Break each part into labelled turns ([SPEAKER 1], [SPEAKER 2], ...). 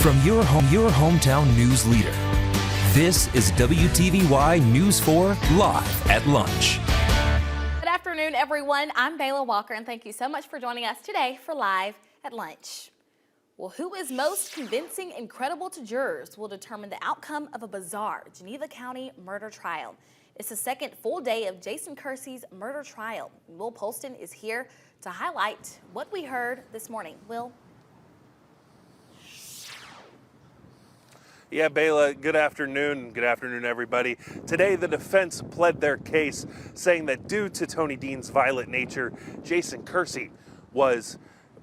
[SPEAKER 1] From your hometown news leader, this is WTVY News 4 Live at Lunch.
[SPEAKER 2] Good afternoon, everyone. I'm Bayla Walker, and thank you so much for joining us today for Live at Lunch. Well, who is most convincing and credible to jurors will determine the outcome of a bizarre Geneva County murder trial. It's the second full day of Jason Kersey's murder trial. Will Polston is here to highlight what we heard this morning. Will?
[SPEAKER 3] Yeah, Bayla, good afternoon. Good afternoon, everybody. Today, the defense pled their case, saying that due to Tony Dean's violent nature, Jason Kersey was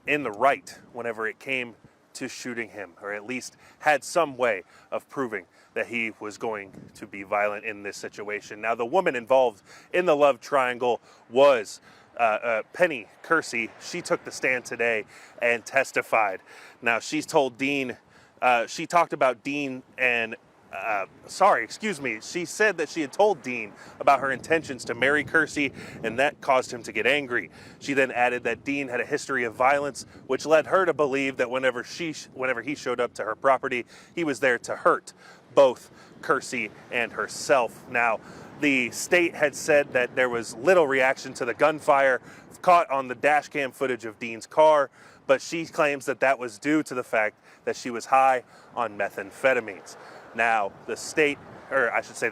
[SPEAKER 3] in the right whenever it came to shooting him, or at least had some way of proving that he was going to be violent in this situation. Now, the woman involved in the love triangle was Penny Kersey. She took the stand today and testified. Now, she's told Dean, she talked about Dean and she said that she had told Dean about her intentions to marry Kersey, and that caused him to get angry. She then added that Dean had a history of violence, which led her to believe that whenever he showed up to her property, he was there to hurt both Kersey and herself. Now, the state had said that there was little reaction to the gunfire caught on the dash cam footage of Dean's car, but she claims that that was due to the fact that she was high on methamphetamines. Now, the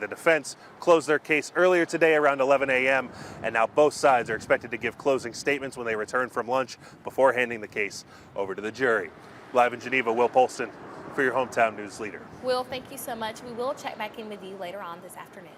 [SPEAKER 3] defense closed their case earlier today around 11 a.m., and now both sides are expected to give closing statements when they return from lunch before handing the case over to the jury. Live in Geneva, Will Polston for your hometown news leader.
[SPEAKER 2] Will, thank you so much. We will check back in with you later on this afternoon.